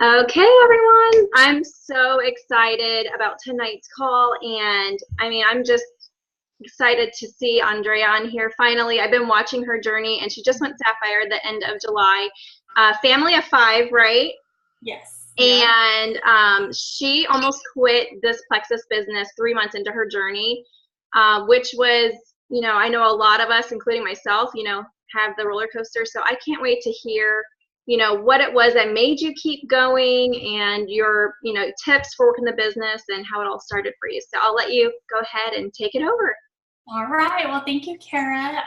Okay, everyone. I'm so excited about tonight's call, and I'm just excited to see Andrea on here finally. I've been watching her journey, and she just went Sapphire at the end of July. Family of five, right? Yes. Yeah. And she almost quit this Plexus business 3 months into her journey, which was, I know a lot of us, including myself, have the roller coaster. So I can't wait to hear, what it was that made you keep going and your, tips for working the business and how it all started for you. So I'll let you go ahead and take it over. All right. Well, thank you, Kara.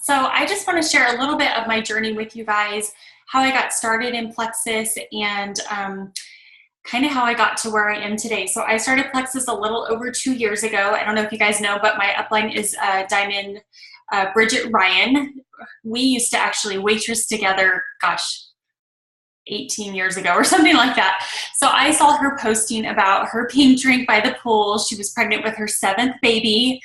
So I just want to share a little bit of my journey with you guys, how I got started in Plexus and kind of how I got to where I am today. So I started Plexus a little over 2 years ago. I don't know if you guys know, but my upline is Diamond Bridget Ryan. We used to actually waitress together, gosh, 18 years ago or something like that. So I saw her posting about her pink drink by the pool. She was pregnant with her seventh baby,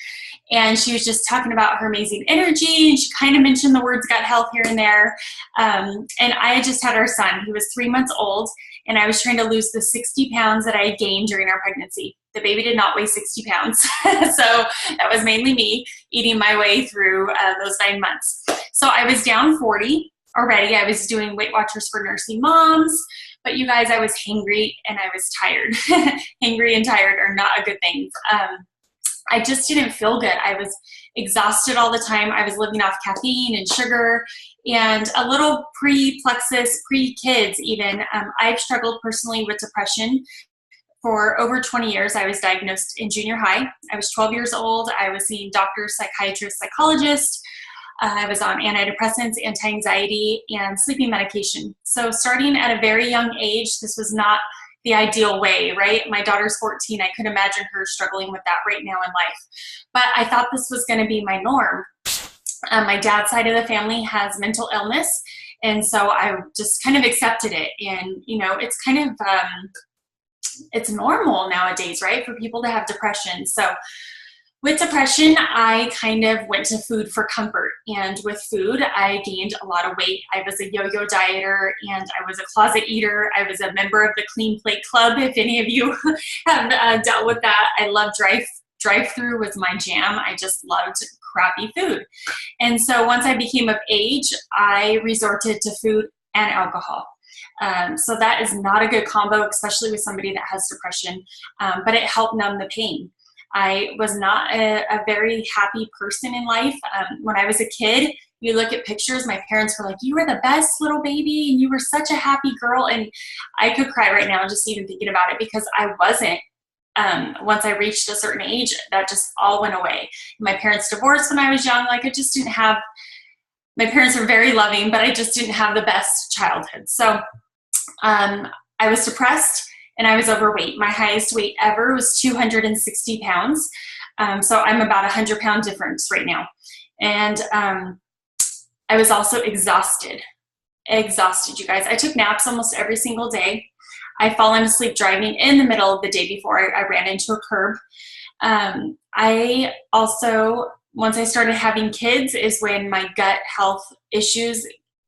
and she was just talking about her amazing energy, and she kind of mentioned the words gut health here and there. And I had just had our son. He was 3 months old, and I was trying to lose the 60 pounds that I had gained during our pregnancy. The baby did not weigh 60 pounds. So that was mainly me eating my way through those 9 months. So I was down 40 already. I was doing Weight Watchers for nursing moms, but you guys, I was hangry and I was tired. Hangry and tired are not a good thing. I just didn't feel good. I was exhausted all the time. I was living off caffeine and sugar and a little pre-Plexus, pre-kids even. I've struggled personally with depression. For over 20 years, I was diagnosed in junior high. I was 12 years old. I was seeing doctors, psychiatrists, psychologists. I was on antidepressants, anti-anxiety, and sleeping medication. So starting at a very young age, this was not the ideal way, right? My daughter's 14. I could imagine her struggling with that right now in life. But I thought this was going to be my norm. My dad's side of the family has mental illness, and so I just kind of accepted it. And, it's kind of, it's normal nowadays, right, for people to have depression. So with depression, I kind of went to food for comfort. And with food, I gained a lot of weight. I was a yo-yo dieter and I was a closet eater. I was a member of the Clean Plate Club, if any of you have dealt with that. I love drive-through was my jam. I just loved crappy food. And so once I became of age, I resorted to food and alcohol. So that is not a good combo, especially with somebody that has depression, but it helped numb the pain. I was not a very happy person in life. When I was a kid, you look at pictures, my parents were like, you were the best little baby and you were such a happy girl. And I could cry right now just even thinking about it because I wasn't. Once I reached a certain age, that just all went away. My parents divorced when I was young. Like I just didn't have, my parents were very loving, but I just didn't have the best childhood. So I was depressed. And I was overweight. My highest weight ever was 260 pounds. So I'm about 100-pound difference right now. And I was also exhausted, you guys. I took naps almost every single day. I fallen asleep driving in the middle of the day before I ran into a curb. I also, once I started having kids is when my gut health issues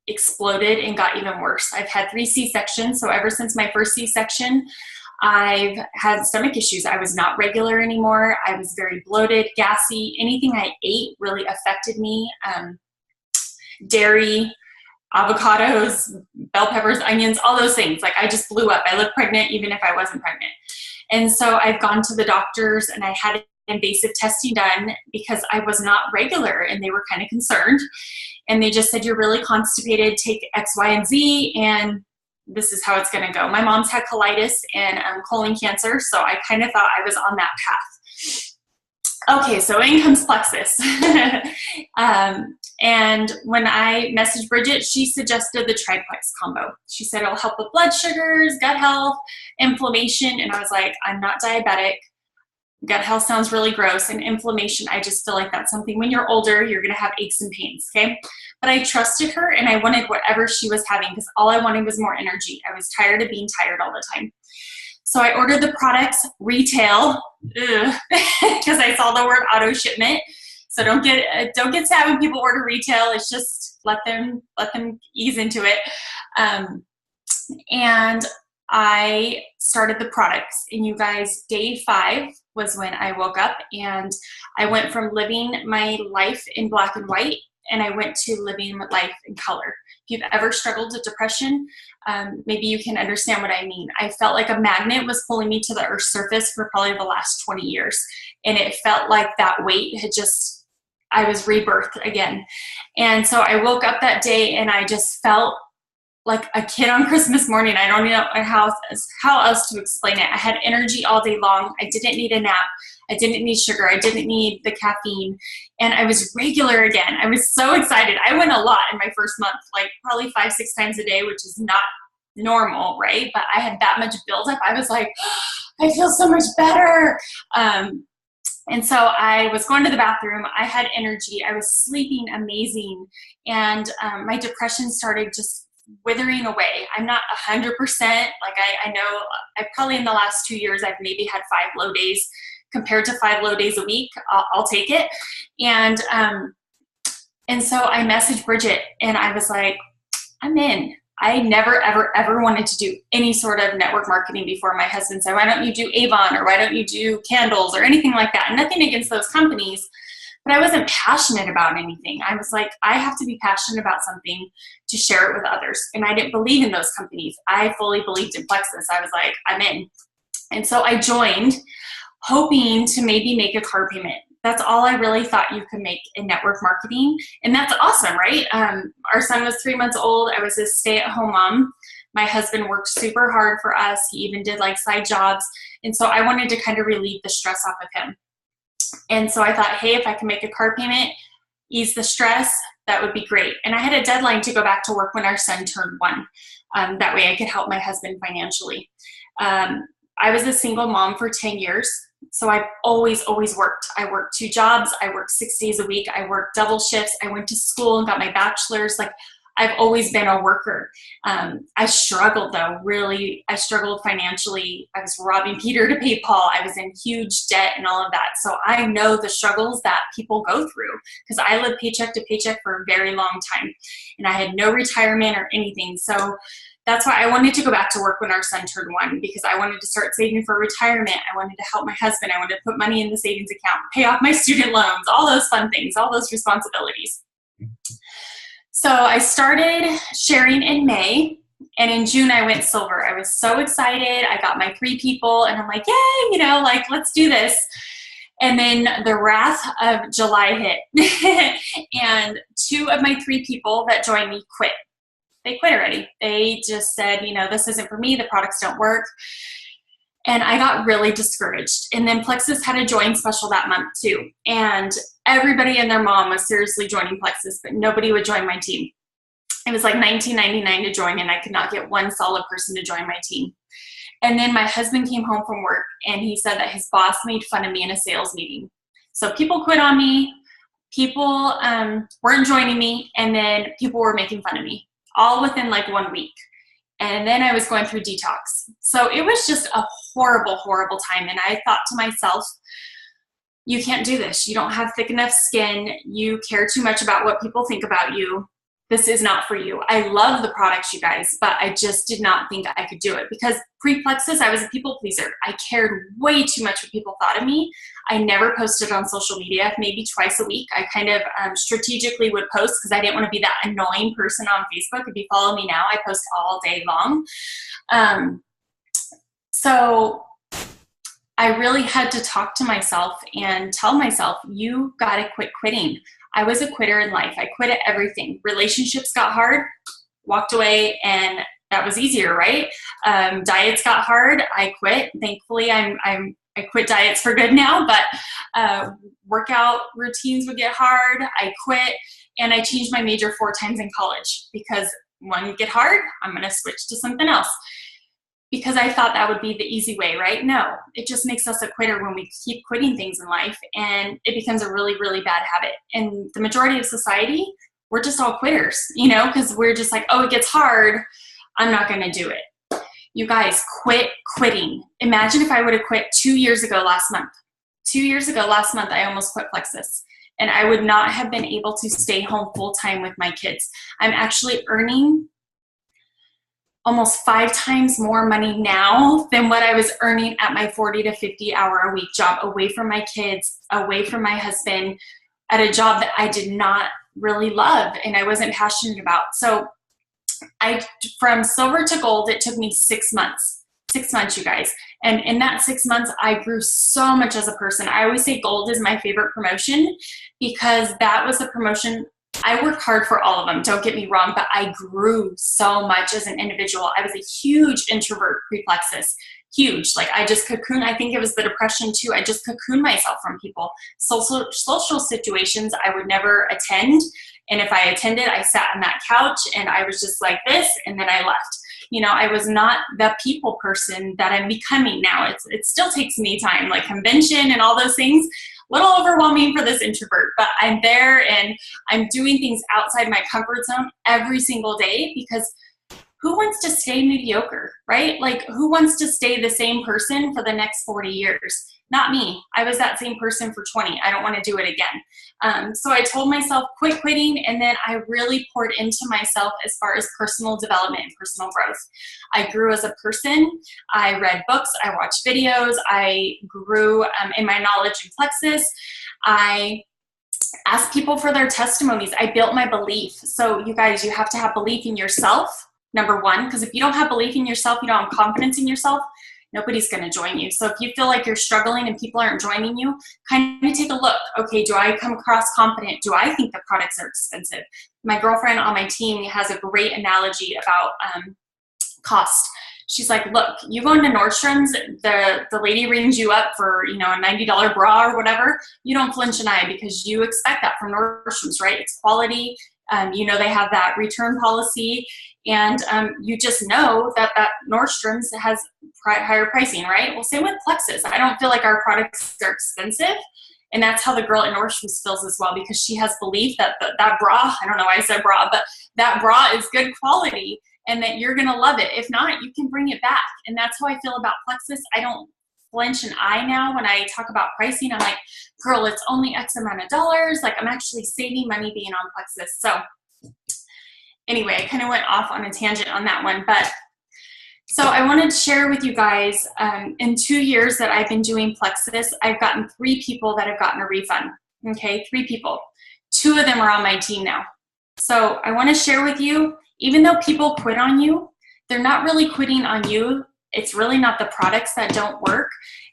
exploded and got even worse. I've had 3 C-sections, so ever since my first C-section, I've had stomach issues. I was not regular anymore. I was very bloated, gassy. Anything I ate really affected me. Dairy, avocados, bell peppers, onions, all those things. Like I just blew up. I looked pregnant even if I wasn't pregnant. And so I've gone to the doctors and I had invasive testing done because I was not regular and they were kind of concerned. And they just said, you're really constipated, take X, Y, and Z, and this is how it's going to go. My mom's had colitis and colon cancer, so I kind of thought I was on that path. Okay, so in comes Plexus. And when I messaged Bridget, she suggested the triplex combo. She said it'll help with blood sugars, gut health, inflammation, and I was like, I'm not diabetic. Gut health sounds really gross, and inflammation, I just feel like that's something when you're older, you're going to have aches and pains, okay? But I trusted her, and I wanted whatever she was having because all I wanted was more energy. I was tired of being tired all the time. So I ordered the products retail because I saw the word auto shipment. So don't get sad when people order retail. It's just let them ease into it. And I started the products. And you guys, day 5 was when I woke up, and I went from living my life in black and white, and I went to living my life in color. If you've ever struggled with depression, maybe you can understand what I mean. I felt like a magnet was pulling me to the earth's surface for probably the last 20 years. And it felt like that weight had just, I was rebirthed again. And so I woke up that day and I just felt like a kid on Christmas morning. I don't know how else to explain it. I had energy all day long. I didn't need a nap. I didn't need sugar. I didn't need the caffeine. And I was regular again. I was so excited. I went a lot in my first month, like probably 5-6 times a day, which is not normal, right? But I had that much buildup. I was like, I feel so much better. And so I was going to the bathroom. I had energy. I was sleeping amazing. And my depression started just withering away. I'm not 100%. Like I know I probably in the last 2 years, I've maybe had 5 low days compared to 5 low days a week. I'll take it. And so I messaged Bridget and I was like, I'm in. I never, ever, ever wanted to do any sort of network marketing before. My husband said, why don't you do Avon, or why don't you do candles or anything like that? And nothing against those companies, but I wasn't passionate about anything. I was like, I have to be passionate about something to share it with others. And I didn't believe in those companies. I fully believed in Plexus. I was like, I'm in. And so I joined, hoping to maybe make a car payment. That's all I really thought you could make in network marketing. And that's awesome, right? Our son was 3 months old. I was a stay-at-home mom. My husband worked super hard for us. He even did like side jobs. And so I wanted to kind of relieve the stress off of him. And so I thought, hey, if I can make a car payment, ease the stress, that would be great. And I had a deadline to go back to work when our son turned 1. That way I could help my husband financially. I was a single mom for 10 years. So I've always worked. I worked 2 jobs. I worked 6 days a week. I worked double shifts. I went to school and got my bachelor's. Like, I've always been a worker. I struggled though, really. I struggled financially. I was robbing Peter to pay Paul. I was in huge debt and all of that. So I know the struggles that people go through, because I lived paycheck to paycheck for a very long time and I had no retirement or anything. So that's why I wanted to go back to work when our son turned 1, because I wanted to start saving for retirement. I wanted to help my husband. I wanted to put money in the savings account, pay off my student loans, all those fun things, all those responsibilities. So I started sharing in May, and in June I went silver. I was so excited. I got my 3 people and I'm like, yay, like, let's do this. And then the wrath of July hit and 2 of my 3 people that joined me quit. They quit already. They just said, this isn't for me. The products don't work. And I got really discouraged. And then Plexus had a join special that month too. And everybody and their mom was seriously joining Plexus, but nobody would join my team. It was like $19.99 to join, and I could not get one solid person to join my team. And then my husband came home from work and he said that his boss made fun of me in a sales meeting. So people quit on me. People weren't joining me. And then people were making fun of me, all within like 1 week. And then I was going through detox. So it was just a horrible, horrible time. And I thought to myself, you can't do this. You don't have thick enough skin. You care too much about what people think about you. This is not for you. I love the products, you guys, but I just did not think I could do it, because pre-Plexus, I was a people pleaser. I cared way too much what people thought of me. I never posted on social media, maybe twice a week. I kind of strategically would post because I didn't want to be that annoying person on Facebook. If you follow me now, I post all day long. So I really had to talk to myself and tell myself, you got to quit quitting. I was a quitter in life. I quit at everything. Relationships got hard, walked away, and that was easier, right? Diets got hard. I quit. Thankfully, I quit diets for good now, but workout routines would get hard. I quit, and I changed my major 4 times in college because one would get hard. I'm going to switch to something else, because I thought that would be the easy way, right? No, it just makes us a quitter when we keep quitting things in life, and it becomes a really, really bad habit. And the majority of society, we're just all quitters, because we're just like, oh, it gets hard, I'm not gonna do it. You guys, quit quitting. Imagine if I would have quit 2 years ago last month. 2 years ago last month, I almost quit Plexus, and I would not have been able to stay home full time with my kids. I'm actually earning almost 5 times more money now than what I was earning at my 40 to 50 hour a week job, away from my kids, away from my husband, at a job that I did not really love and I wasn't passionate about. So from silver to gold, it took me 6 months. 6 months, you guys. And in that 6 months, I grew so much as a person. I always say gold is my favorite promotion because that was the promotion. I worked hard for all of them, don't get me wrong, but I grew so much as an individual. I was a huge introvert pre-plexus, huge. Like I just cocooned, I think it was the depression too. I just cocooned myself from people. Social situations I would never attend. And if I attended, I sat on that couch and I was just like this, and then I left. You know, I was not the people person that I'm becoming now. It still takes me time, like convention and all those things. A little overwhelming for this introvert, but I'm there and I'm doing things outside my comfort zone every single day because who wants to stay mediocre, right? Like who wants to stay the same person for the next 40 years? Not me. I was that same person for 20. I don't want to do it again. So I told myself, quit quitting, and then I really poured into myself as far as personal development and personal growth. I grew as a person. I read books. I watched videos. I grew in my knowledge in plexus. I asked people for their testimonies. I built my belief. So you guys, you have to have belief in yourself, number one, because if you don't have belief in yourself, you don't have confidence in yourself, nobody's going to join you. So if you feel like you're struggling and people aren't joining you, kind of take a look. Okay, do I come across confident? Do I think the products are expensive? My girlfriend on my team has a great analogy about cost. She's like, look, you go into Nordstrom's, the lady rings you up for, you know, a $90 bra or whatever. You don't flinch an eye because you expect that from Nordstrom's, right? It's quality. You know, they have that return policy, and you just know that Nordstrom's has higher pricing, right? Well, same with Plexus. I don't feel like our products are expensive, and that's how the girl at Nordstrom's feels as well, because she has belief that that bra, I don't know why I said bra, but that bra is good quality and that you're going to love it. If not, you can bring it back. And that's how I feel about Plexus. I don't flinch an eye now when I talk about pricing. I'm like, girl, it's only X amount of dollars. Like I'm actually saving money being on Plexus. So anyway, I kind of went off on a tangent on that one, but so I wanted to share with you guys, in 2 years that I've been doing Plexus, I've gotten 3 people that have gotten a refund. Okay, 3 people. 2 of them are on my team now. So I want to share with you, even though people quit on you, they're not really quitting on you. It's really not the products that don't work.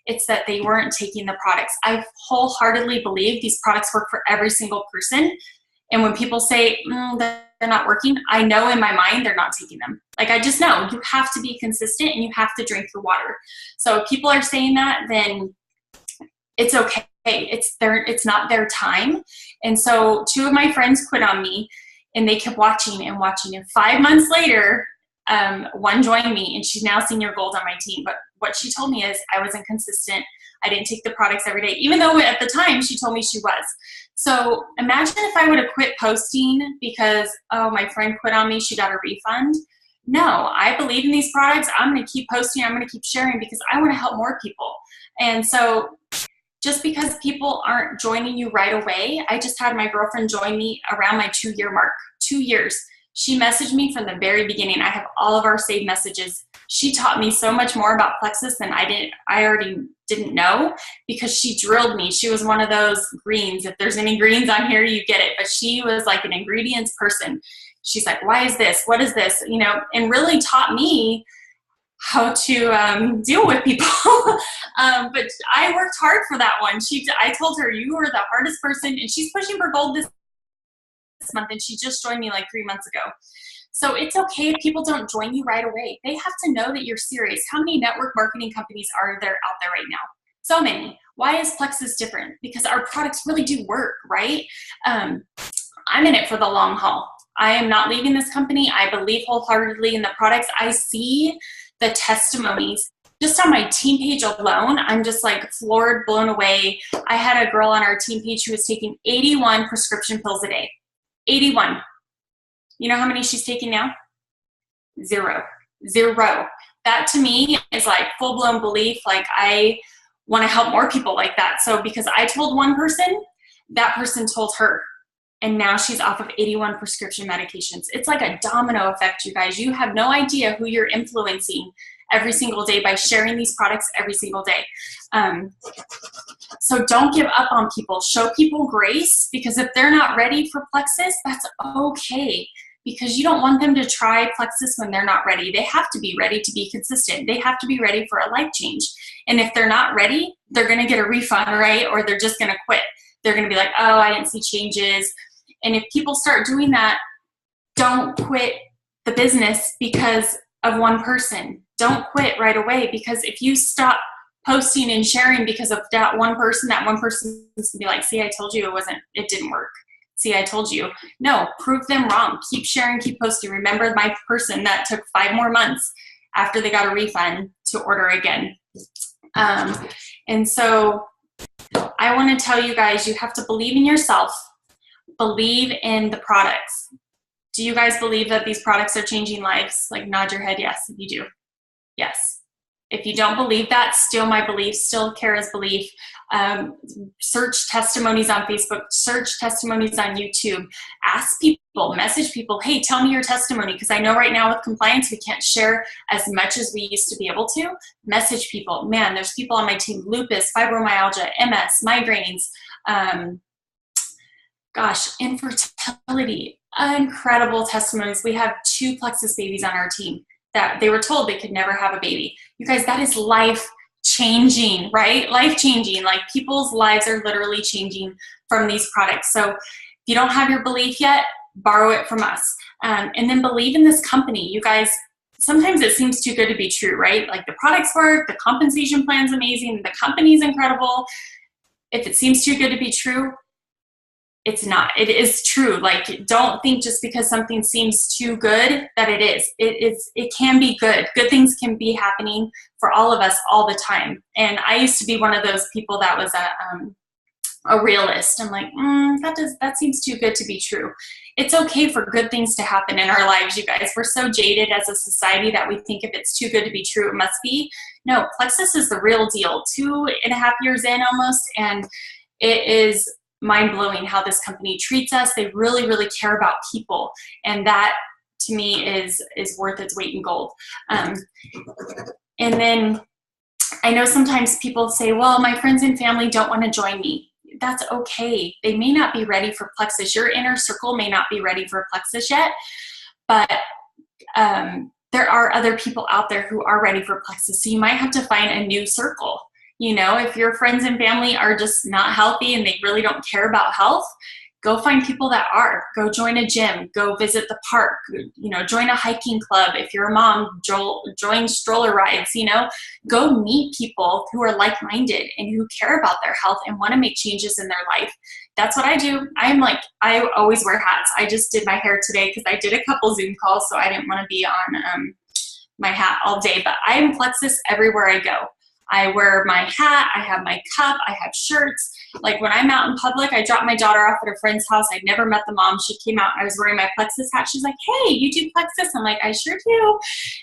It's that they weren't taking the products. I wholeheartedly believe these products work for every single person. And when people say they're not working, I know in my mind they're not taking them. Like I just know you have to be consistent and you have to drink your water. So if people are saying that, then it's okay. It's not their time. And so 2 of my friends quit on me, and they kept watching and watching. And 5 months later, one joined me, and she's now senior gold on my team. But what she told me is I wasn't consistent. I didn't take the products every day, even though at the time she told me she was. So imagine if I would have quit posting because, oh, my friend quit on me, she got a refund. No, I believe in these products. I'm going to keep posting. I'm going to keep sharing because I want to help more people. And so just because people aren't joining you right away, I just had my girlfriend join me around my 2-year mark. 2 years. She messaged me from the very beginning. I have all of our saved messages. She taught me so much more about Plexus than I already didn't know, because she drilled me. She was one of those greens. If there's any greens on here, you get it. But she was like an ingredients person. She's like, why is this? What is this? You know, and really taught me how to deal with people. But I worked hard for that one. I told her, you were the hardest person, and she's pushing for gold this month, and she just joined me like 3 months ago. So it's okay if people don't join you right away. They have to know that you're serious. How many network marketing companies are there out there right now? So many. Why is Plexus different? Because our products really do work, right? I'm in it for the long haul. I am not leaving this company. I believe wholeheartedly in the products. I see the testimonies just on my team page alone. I'm just like floored, blown away. I had a girl on our team page who was taking 81 prescription pills a day. 81. You know how many she's taking now? 0. That to me is like full-blown belief. Like I want to help more people like that. So because I told one person, that person told her. And now she's off of 81 prescription medications. It's like a domino effect, you guys. You have no idea who you're influencing every single day by sharing these products every single day. So don't give up on people. Show people grace, because if they're not ready for Plexus, that's okay. Because you don't want them to try Plexus when they're not ready. They have to be ready to be consistent. They have to be ready for a life change. And if they're not ready, they're going to get a refund, right? Or they're just going to quit. They're going to be like, oh, I didn't see changes. And if people start doing that, don't quit the business because of one person. Don't quit right away, because if you stop posting and sharing because of that one person's going to be like, see, I told you it didn't work. See, I told you. No, prove them wrong. Keep sharing, keep posting. Remember my person that took 5 more months after they got a refund to order again. And so I want to tell you guys, you have to believe in yourself, believe in the products. Do you guys believe that these products are changing lives? Like, nod your head yes if you do. Yes. If you don't believe that, steal my belief, steal Kara's belief. Search testimonies on Facebook, search testimonies on YouTube. Ask people, message people, hey, tell me your testimony, because I know right now with compliance, we can't share as much as we used to be able to. Message people. Man, there's people on my team, lupus, fibromyalgia, MS, migraines, infertility, incredible testimonies. We have 2 Plexus babies on our team that they were told they could never have a baby. You guys, that is life changing, right? Life changing. Like, people's lives are literally changing from these products. So if you don't have your belief yet, borrow it from us. And then believe in this company. You guys, sometimes it seems too good to be true, right? Like, the products work, the compensation plan's amazing, the company's incredible. If it seems too good to be true, it's not. It is true. Like, don't think just because something seems too good that it is. It can be good. Good things can be happening for all of us all the time. And I used to be one of those people that was a realist. I'm like, that seems too good to be true. It's okay for good things to happen in our lives, you guys. We're so jaded as a society that we think if it's too good to be true, it must be. No, Plexus is the real deal. 2.5 years in almost, and it is mind-blowing how this company treats us. They really, really care about people, and that to me is worth its weight in gold. And then I know sometimes people say, well, my friends and family don't want to join me. That's okay. They may not be ready for Plexus. Your inner circle may not be ready for Plexus yet, but there are other people out there who are ready for Plexus. So you might have to find a new circle. You know, if your friends and family are just not healthy and they really don't care about health, go find people that are. Go join a gym. Go visit the park. You know, join a hiking club. If you're a mom, join stroller rides. You know, go meet people who are like-minded and who care about their health and want to make changes in their life. That's what I do. I always wear hats. I just did my hair today because I did a couple Zoom calls, so I didn't want to be on my hat all day. But I am Plexus everywhere I go. I wear my hat, I have my cup, I have shirts. Like, when I'm out in public, I dropped my daughter off at a friend's house. I'd never met the mom. She came out, I was wearing my Plexus hat. She's like, hey, you do Plexus? I'm like, I sure do.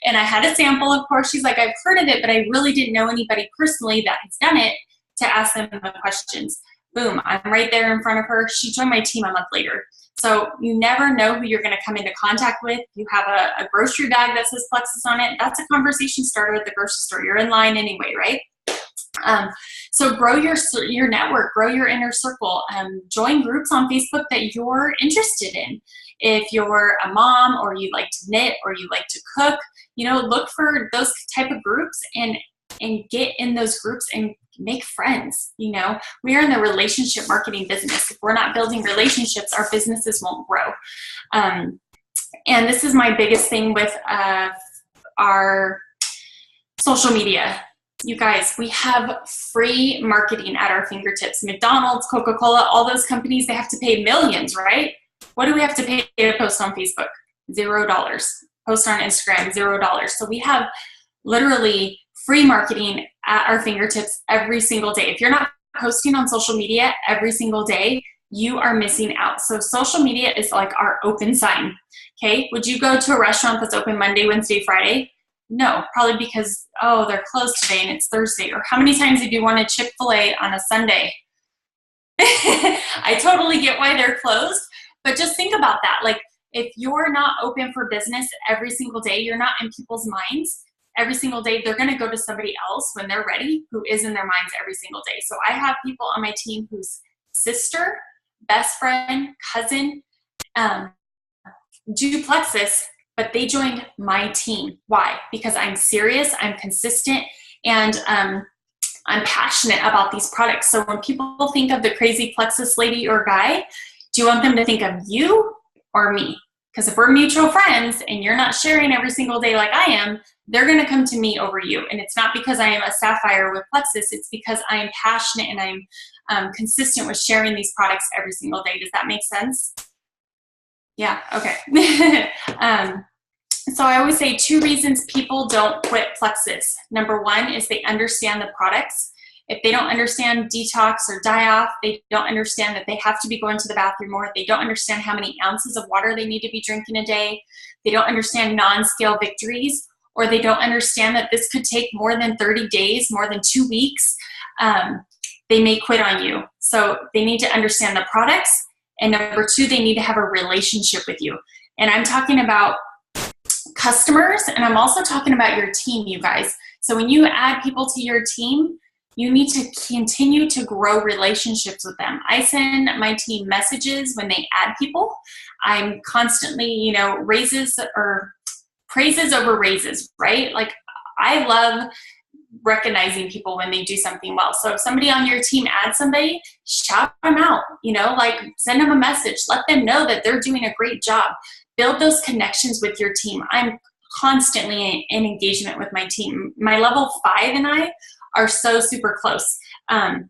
And I had a sample, of course. She's like, I've heard of it, but I really didn't know anybody personally that has done it to ask them the questions. Boom, I'm right there in front of her. She joined my team a month later. So you never know who you're going to come into contact with. You have a grocery bag that says Plexus on it. That's a conversation starter at the grocery store. You're in line anyway, right? So grow your network, grow your inner circle. Join groups on Facebook that you're interested in. If you're a mom, or you like to knit, or you like to cook, you know, look for those type of groups and get in those groups and make friends. You know, we are in the relationship marketing business. If we're not building relationships, our businesses won't grow. And this is my biggest thing with our social media. You guys, we have free marketing at our fingertips. McDonald's, Coca-Cola, all those companies, they have to pay millions, right? What do we have to pay to post on Facebook? $0. Post on Instagram, $0. So we have literally free marketing at our fingertips every single day. If you're not posting on social media every single day, you are missing out. So social media is like our open sign, okay? Would you go to a restaurant that's open Monday, Wednesday, Friday? No, probably because, oh, they're closed today and it's Thursday. Or how many times did you want a Chick-fil-A on a Sunday? I totally get why they're closed, But just think about that. Like, if you're not open for business every single day, you're not in people's minds every single day, they're going to go to somebody else when they're ready who is in their minds every single day. So I have people on my team whose sister, best friend, cousin do Plexus, but they joined my team. Why? Because I'm serious, I'm consistent, and I'm passionate about these products. So when people think of the crazy Plexus lady or guy, do you want them to think of you or me? Because if we're mutual friends and you're not sharing every single day like I am, they're going to come to me over you. And it's not because I am a Sapphire with Plexus. It's because I am passionate and I'm consistent with sharing these products every single day. Does that make sense? Yeah, okay. So I always say 2 reasons people don't quit Plexus. Number 1 is they understand the products. If they don't understand detox or die off, they don't understand that they have to be going to the bathroom more. They don't understand how many ounces of water they need to be drinking a day. They don't understand non-scale victories, or they don't understand that this could take more than 30 days, more than 2 weeks. They may quit on you. So they need to understand the products. And number 2, they need to have a relationship with you. And I'm talking about customers, and I'm also talking about your team, you guys. So when you add people to your team, you need to continue to grow relationships with them. I send my team messages when they add people. I'm constantly, raises or praises over raises, right? Like, I love recognizing people when they do something well. So if somebody on your team adds somebody, shout them out, send them a message, let them know that they're doing a great job. Build those connections with your team. I'm constantly in engagement with my team. My level 5 and I are so super close. And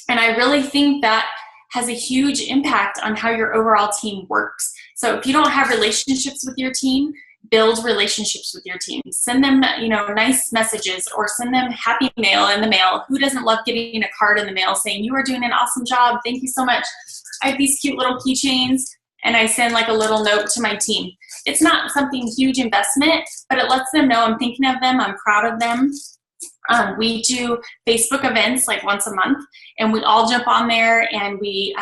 I really think that has a huge impact on how your overall team works. So if you don't have relationships with your team, build relationships with your team. Send them, nice messages, or send them happy mail in the mail. Who doesn't love getting a card in the mail saying, you are doing an awesome job, thank you so much. I have these cute little keychains, and I send like a little note to my team. It's not something huge investment, but it lets them know I'm thinking of them, I'm proud of them. We do Facebook events like once a month, and we all jump on there and we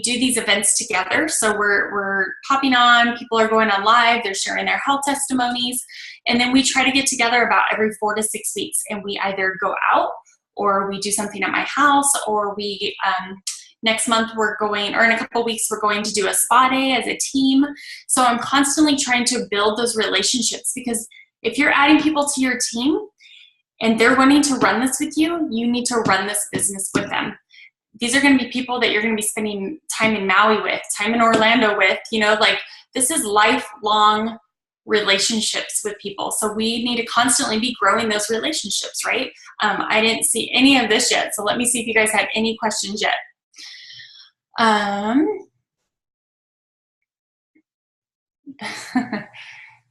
do these events together. So we're popping on, people are going on live, they're sharing their health testimonies, and then we try to get together about every 4 to 6 weeks, and we either go out or we do something at my house, or we next month we're going, or in a couple weeks, we're going to do a spa day as a team. So I'm constantly trying to build those relationships, because if you're adding people to your team and they're wanting to run this with you, you need to run this business with them. These are going to be people that you're going to be spending time in Maui with, time in Orlando with, this is lifelong relationships with people. So we need to constantly be growing those relationships, right? I didn't see any of this yet. So let me see if you guys have any questions yet.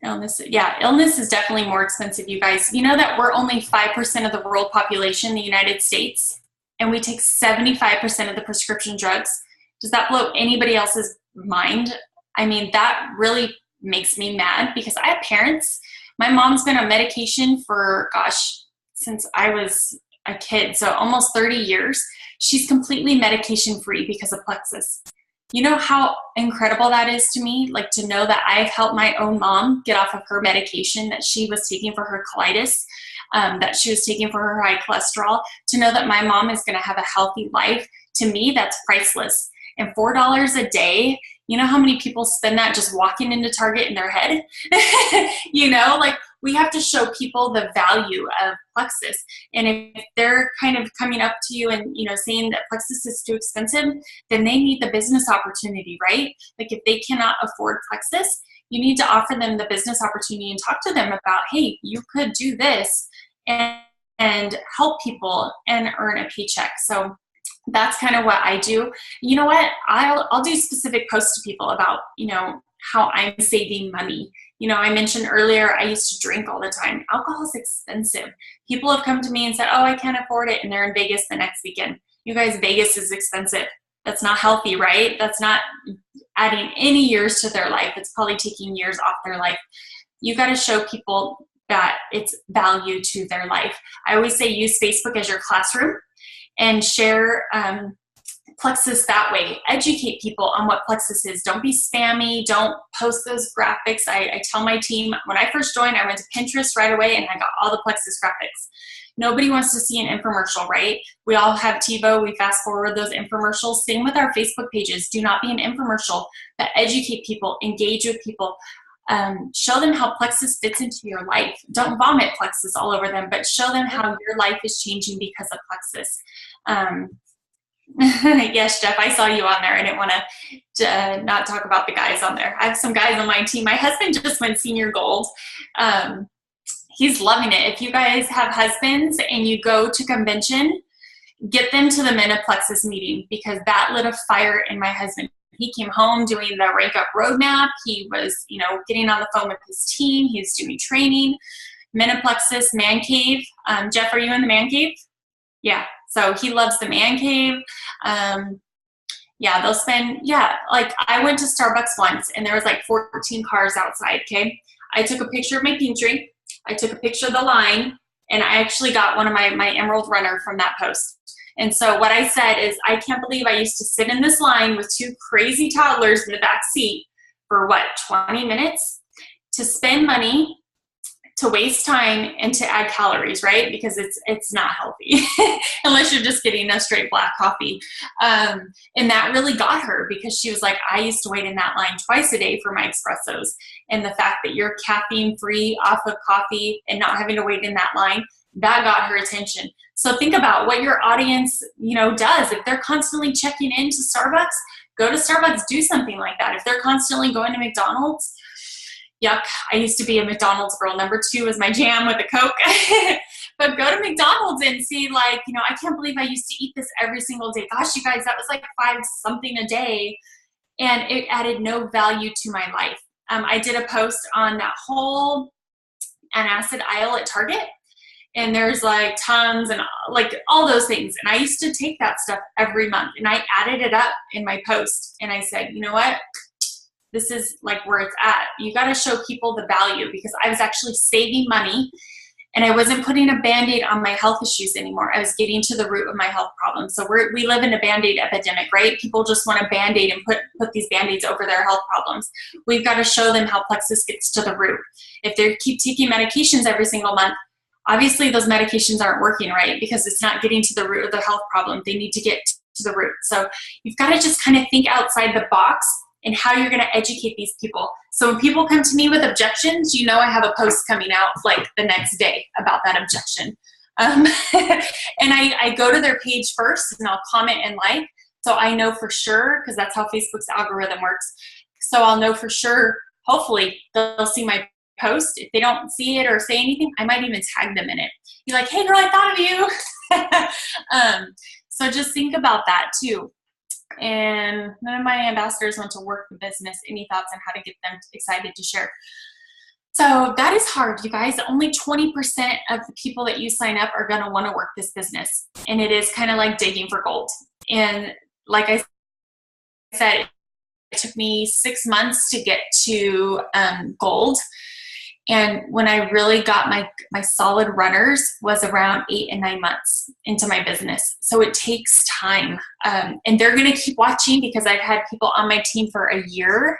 Illness is definitely more expensive, you guys. You know that we're only 5% of the world population in the United States, and we take 75% of the prescription drugs. Does that blow anybody else's mind? I mean, that really makes me mad, because I have parents. My mom's been on medication for, since I was a kid, so almost 30 years. She's completely medication free because of Plexus. You know how incredible that is to me? Like, to know that I've helped my own mom get off of her medication that she was taking for her colitis, that she was taking for her high cholesterol, to know that my mom is going to have a healthy life. To me, that's priceless. And $4 a day, you know how many people spend that just walking into Target in their head? We have to show people the value of Plexus. And if they're kind of coming up to you and, saying that Plexus is too expensive, then they need the business opportunity, right? Like, if they cannot afford Plexus, you need to offer them the business opportunity and talk to them about, hey, you could do this and help people and earn a paycheck. So that's kind of what I do. You know what? I'll do specific posts to people about, how I'm saving money. I mentioned earlier, I used to drink all the time. Alcohol is expensive. People have come to me and said, oh, I can't afford it, and they're in Vegas the next weekend. You guys, Vegas is expensive. That's not healthy, right? That's not adding any years to their life. It's probably taking years off their life. You got to show people that it's value to their life. I always say use Facebook as your classroom and share Plexus that way. Educate people on what Plexus is. Don't be spammy. Don't post those graphics. I tell my team, when I first joined, I went to Pinterest right away and I got all the Plexus graphics. Nobody wants to see an infomercial, right? We all have TiVo. We fast forward those infomercials. Same with our Facebook pages. Do not be an infomercial, but educate people, engage with people. Show them how Plexus fits into your life. Don't vomit Plexus all over them, but show them how your life is changing because of Plexus. Yes, Jeff, I saw you on there. I didn't want to not talk about the guys on there. I have some guys on my team. My husband just went senior gold. He's loving it. If you guys have husbands and you go to convention, get them to the Men of Plexus meeting, because that lit a fire in my husband. He came home doing the Rank Up Roadmap. He was, getting on the phone with his team. He was doing training. Men of Plexus, Man Cave. Jeff, are you in the Man Cave? Yeah. So he loves the Man Cave. They'll spend, like I went to Starbucks once and there was like 14 cars outside, okay? I took a picture of my pantry. I took a picture of the line, and I actually got one of my Emerald Runner from that post. And so what I said is, I can't believe I used to sit in this line with two crazy toddlers in the back seat for 20 minutes to spend money, to waste time, and to add calories, right? Because it's not healthy unless you're just getting a straight black coffee. And that really got her, because she was like, I used to wait in that line twice a day for my espressos. And the fact that you're caffeine free off of coffee and not having to wait in that line, that got her attention. So think about what your audience, does. If they're constantly checking into Starbucks, go to Starbucks, do something like that. If they're constantly going to McDonald's, yuck, I used to be a McDonald's girl. Number 2 is my jam with a Coke. But go to McDonald's and see, I can't believe I used to eat this every single day. Gosh, you guys, that was like 5 something a day. And it added no value to my life. I did a post on that whole antacid aisle at Target. And there's like tons and like all those things. And I used to take that stuff every month. And I added it up in my post. And I said, you know what? This is like where it's at. You got to show people the value, because I was actually saving money and I wasn't putting a Band-Aid on my health issues anymore. I was getting to the root of my health problem. So we live in a Band-Aid epidemic, right? People just want a Band-Aid and put these Band-Aids over their health problems. We've got to show them how Plexus gets to the root. If they keep taking medications every single month, obviously those medications aren't working, right? Because it's not getting to the root of the health problem. They need to get to the root. So you've got to just kind of think outside the box and how you're going to educate these people. So when people come to me with objections, I have a post coming out like the next day about that objection. And I go to their page first and I'll comment and like, so I know for sure, because that's how Facebook's algorithm works. So I'll know for sure, hopefully they'll see my post. If they don't see it or say anything, I might even tag them in it. Be like, hey girl, I thought of you. So just think about that too. And none of my ambassadors want to work the business. Any thoughts on how to get them excited to share? So that is hard, you guys. Only 20% of the people that you sign up are going to want to work this business. And it is kind of like digging for gold. And like I said, it took me 6 months to get to gold. And when I really got my solid runners was around 8 and 9 months into my business. So it takes time. And they're going to keep watching, because I've had people on my team for a year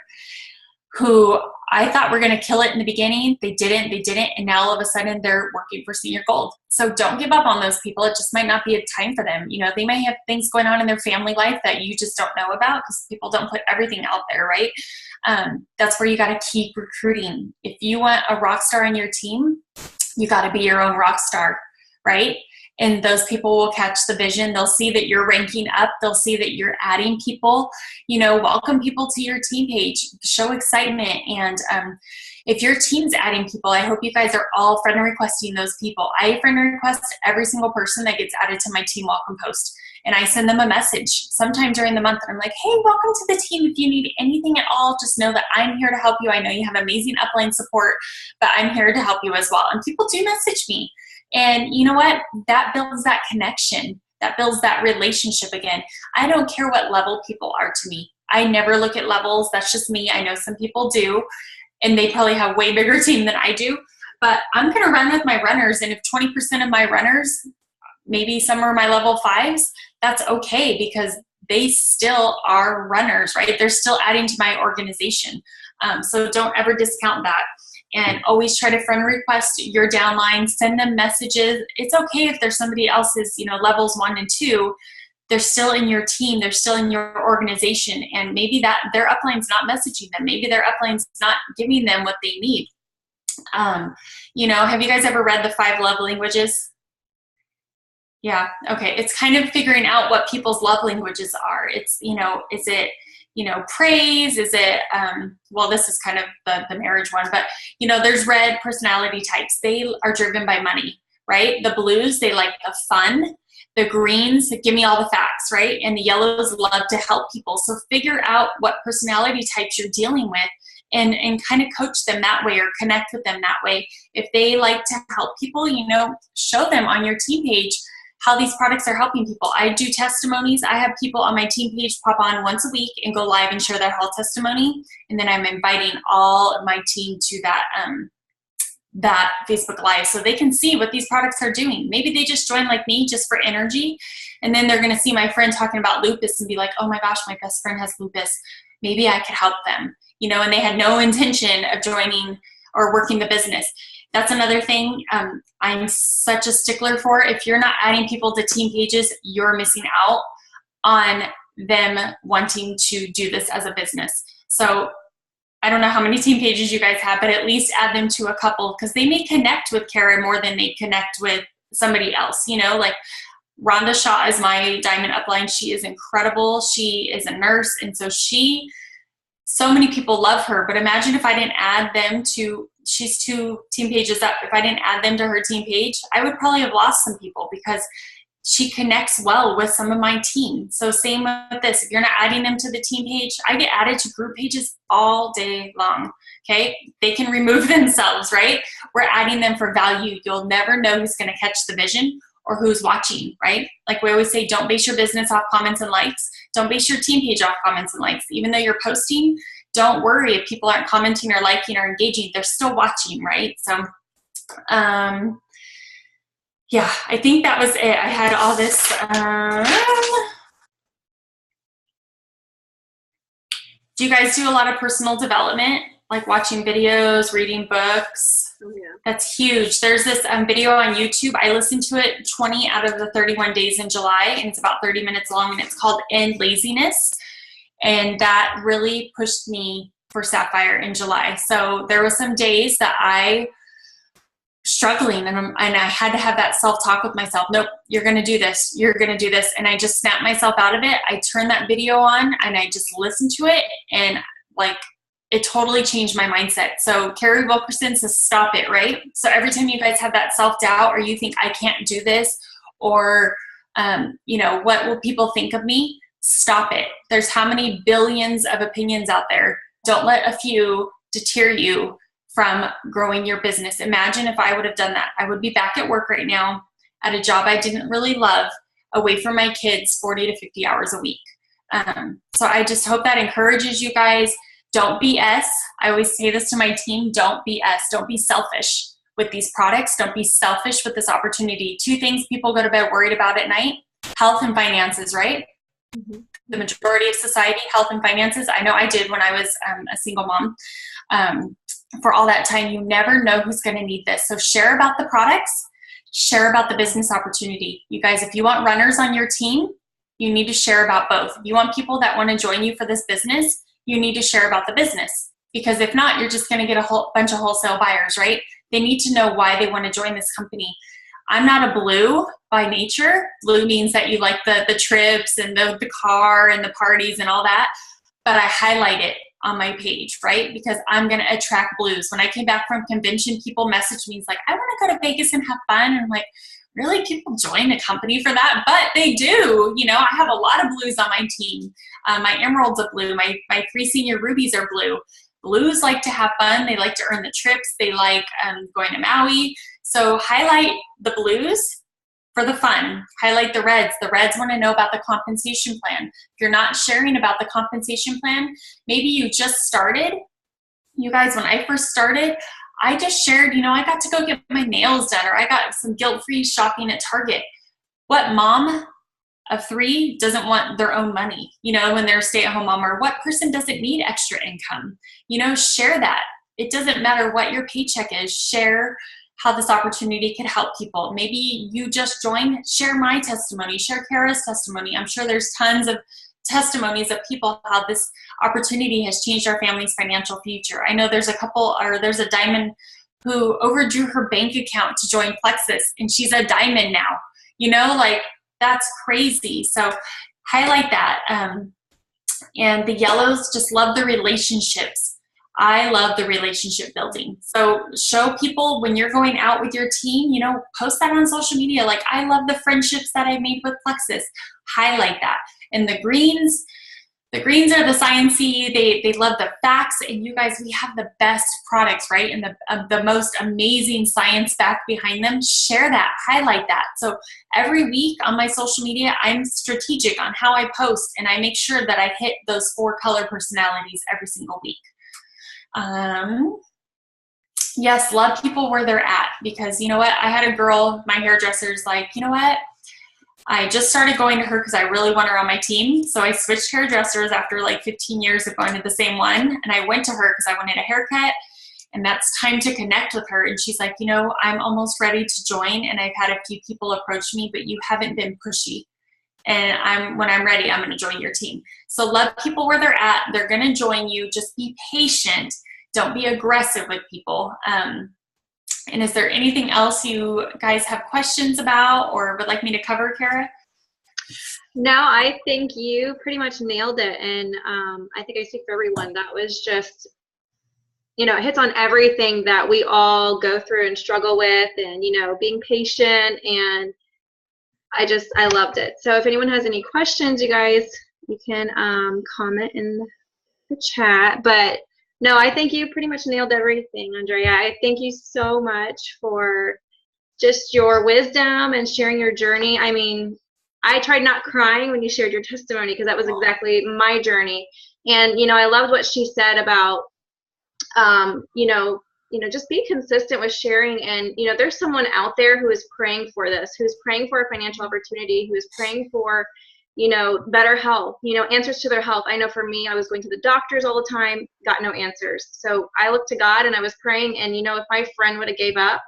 who I thought were going to kill it in the beginning. They didn't. And now all of a sudden they're working for senior gold. So don't give up on those people. It just might not be a time for them. They may have things going on in their family life that you just don't know about, because people don't put everything out there, right? That's where you got to keep recruiting. If you want a rock star in your team, you got to be your own rock star, right? And those people will catch the vision. They'll see that you're ranking up. They'll see that you're adding people. Welcome people to your team page. Show excitement. And if your team's adding people, I hope you guys are all friend requesting those people. I friend request every single person that gets added to my team welcome post. And I send them a message sometime during the month. And I'm like, hey, welcome to the team. If you need anything at all, just know that I'm here to help you. I know you have amazing upline support, but I'm here to help you as well. And people do message me. And you know what? That builds that connection. That builds that relationship again. I don't care what level people are to me. I never look at levels. That's just me. I know some people do, and they probably have way bigger team than I do. But I'm going to run with my runners. And if 20% of my runners, maybe some are my level 5s, that's okay, because they still are runners, right? They're still adding to my organization. So don't ever discount that. And always try to friend request your downline, send them messages. It's okay if there's somebody else's, levels 1 and 2. They're still in your team. They're still in your organization. And maybe that their upline's not messaging them. Maybe their upline's not giving them what they need. Have you guys ever read The 5 Love Languages? Yeah. Okay. It's kind of figuring out what people's love languages are. It's, is it, praise? Is it, well, this is kind of the marriage one, but, there's red personality types. They are driven by money, right? The blues, they like the fun. The greens, give me all the facts, right? And the yellows love to help people. So figure out what personality types you're dealing with and kind of coach them that way or connect with them that way. If they like to help people, show them on your team page how these products are helping people. I do testimonies. I have people on my team page pop on once a week and go live and share their health testimony. And then I'm inviting all of my team to that Facebook Live so they can see what these products are doing. Maybe they just join like me just for energy. And then they're going to see my friend talking about lupus and be like, oh my gosh, my best friend has lupus. Maybe I could help them, and they had no intention of joining or working the business. That's another thing I'm such a stickler for. If you're not adding people to team pages, you're missing out on them wanting to do this as a business. So I don't know how many team pages you guys have, but at least add them to a couple because they may connect with Kara more than they connect with somebody else. Like Rhonda Shaw is my diamond upline. She is incredible. She is a nurse. And so many people love her, but imagine if I didn't add them to, she's 2 team pages up. If I didn't add them to her team page, I would probably have lost some people because she connects well with some of my team. So same with this. If you're not adding them to the team page, I get added to group pages all day long, okay? They can remove themselves, right? We're adding them for value. You'll never know who's gonna catch the vision or who's watching, right? Like we always say, don't base your business off comments and likes. Don't base your team page off comments and likes. Even though you're posting, don't worry if people aren't commenting or liking or engaging. They're still watching, right? So, yeah, I think that was it. I had all this. Do you guys do a lot of personal development, like watching videos, reading books? Oh, yeah. That's huge. There's this video on YouTube. I listened to it 20 out of the 31 days in July, and it's about 30 minutes long, and it's called End Laziness. And that really pushed me for Sapphire in July. So there were some days that I struggling and I had to have that self-talk with myself. Nope, you're going to do this. You're going to do this. And I just snapped myself out of it. I turned that video on and I just listened to it, and like it totally changed my mindset. So Carrie Wilkerson says, stop it, right? So every time you guys have that self-doubt or you think I can't do this or, what will people think of me? Stop it. There's how many billions of opinions out there. Don't let a few deter you from growing your business. Imagine if I would have done that. I would be back at work right now at a job I didn't really love, away from my kids 40 to 50 hours a week. So I just hope that encourages you guys. Don't BS. I always say this to my team, don't BS. Don't be selfish with these products. Don't be selfish with this opportunity. 2 things people go to bed worried about at night: health and finances, right? Mm-hmm. The majority of society, health and finances. I know I did when I was a single mom. For all that time, you never know who's going to need this. So share about the products, share about the business opportunity. You guys, if you want runners on your team, you need to share about both. If you want people that want to join you for this business, you need to share about the business. Because if not, you're just going to get a whole bunch of wholesale buyers, right? They need to know why they want to join this company. I'm not a blue by nature. Blue means that you like the trips and the car and the parties and all that. But I highlight it on my page, right? Because I'm going to attract blues. When I came back from convention, people messaged me, it's like, I want to go to Vegas and have fun. And I'm like, really? People join the company for that? But they do. I have a lot of blues on my team. My emeralds are blue. My 3 senior rubies are blue. Blues like to have fun. They like to earn the trips. They like going to Maui. So highlight the blues for the fun. Highlight the reds. The reds want to know about the compensation plan. If you're not sharing about the compensation plan, maybe you just started. You guys, when I first started, I just shared, I got to go get my nails done, or I got some guilt-free shopping at Target. What mom of 3 doesn't want their own money, you know, when they're a stay-at-home mom, or what person doesn't need extra income? You know, share that. It doesn't matter what your paycheck is. Share how this opportunity could help people. Maybe you just joined, share my testimony, share Kara's testimony. I'm sure there's tons of testimonies of people how this opportunity has changed our family's financial future. I know there's there's a diamond who overdrew her bank account to join Plexus, and she's a diamond now. You know, like, that's crazy. So highlight that. And the yellows just love the relationships. I love the relationship building. So show people when you're going out with your team, you know, post that on social media. Like, I love the friendships that I made with Plexus. Highlight that. And the greens are the sciencey. They love the facts. And you guys, we have the best products, right? And the most amazing science back behind them. Share that, highlight that. So every week on my social media, I'm strategic on how I post, and I make sure that I hit those 4 color personalities every single week. Yes, love people where they're at, because you know what? I had a girl, my hairdresser's like, you know what? I just started going to her because I really want her on my team. So I switched hairdressers after like 15 years of going to the same one. And I went to her because I wanted a haircut, and that's time to connect with her. And she's like, you know, I'm almost ready to join, and I've had a few people approach me, but you haven't been pushy. And when I'm ready, I'm going to join your team. So love people where they're at. They're going to join you. Just be patient. Don't be aggressive with people. And is there anything else you guys have questions about or would like me to cover, Kara? No, I think you pretty much nailed it. And I think I speak for everyone. That was just, you know, it hits on everything that we all go through and struggle with, and, you know, being patient. And I loved it. So if anyone has any questions, you guys, you can comment in the chat. But no, I think you pretty much nailed everything, Andrea. I thank you so much for just your wisdom and sharing your journey. I mean, I tried not crying when you shared your testimony, because that was exactly my journey. And, you know, I loved what she said about, you know, just be consistent with sharing. And, you know, there's someone out there who is praying for this, who's praying for a financial opportunity, who is praying for, you know, better health, you know, answers to their health. I know for me, I was going to the doctors all the time, got no answers. So I looked to God and I was praying. And, you know, if my friend would have gave up,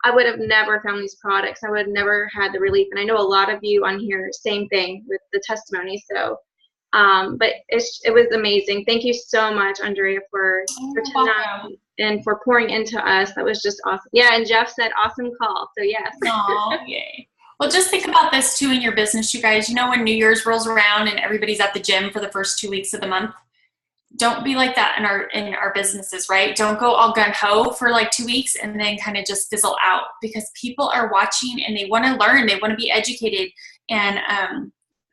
I would have never found these products. I would have never had the relief. And I know a lot of you on here, same thing with the testimony. So, but it was amazing. Thank you so much, Andrea, for tonight and for pouring into us. That was just awesome. Yeah, and Jeff said, awesome call. So yes. Oh, yay. Well, just think about this too in your business, you guys. You know, when New Year's rolls around and everybody's at the gym for the first 2 weeks of the month, don't be like that in our businesses, right? Don't go all gung-ho for like 2 weeks and then kind of just fizzle out, because people are watching and they want to learn. They want to be educated, and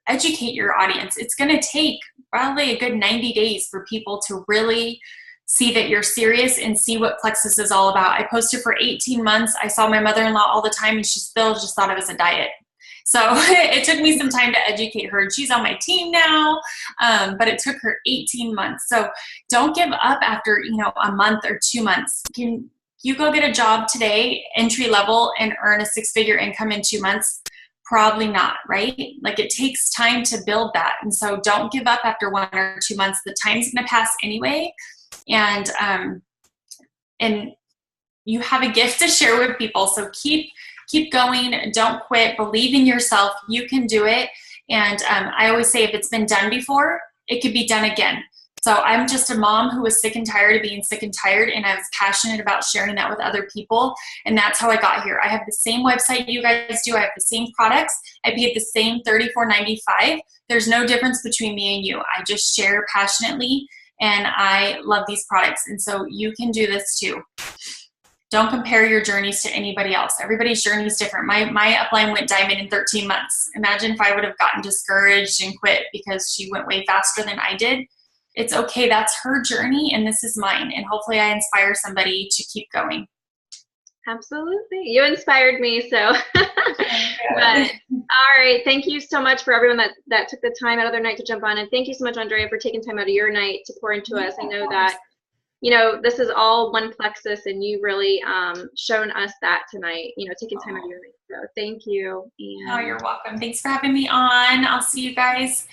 educate your audience. It's going to take probably a good 90 days for people to really see that you're serious and see what Plexus is all about. I posted for 18 months. I saw my mother-in-law all the time, and she still just thought it was a diet. So it took me some time to educate her. She's on my team now, but it took her 18 months. So don't give up after, you know, a month or 2 months. Can you go get a job today, entry level, and earn a 6-figure income in 2 months? Probably not, right? Like, it takes time to build that. And so don't give up after 1 or 2 months. The time's going to pass anyway. And you have a gift to share with people. So keep going. Don't quit. Believe in yourself. You can do it. And I always say, if it's been done before, it could be done again. So I'm just a mom who was sick and tired of being sick and tired, and I was passionate about sharing that with other people. And that's how I got here. I have the same website you guys do. I have the same products. I paid the same $34.95. There's no difference between me and you. I just share passionately, and I love these products. And so you can do this too. Don't compare your journeys to anybody else. Everybody's journey is different. My upline went diamond in 13 months. Imagine if I would have gotten discouraged and quit because she went way faster than I did. It's okay. That's her journey, and this is mine. And hopefully I inspire somebody to keep going. Absolutely. You inspired me. So, but, all right. Thank you so much for everyone that took the time out of their night to jump on. And thank you so much, Andrea, for taking time out of your night to pour into us. I know that, you know, this is all one plexus, and you really shown us that tonight, you know, taking time out of your night. So thank you. Oh, And you're welcome. Thanks for having me on. I'll see you guys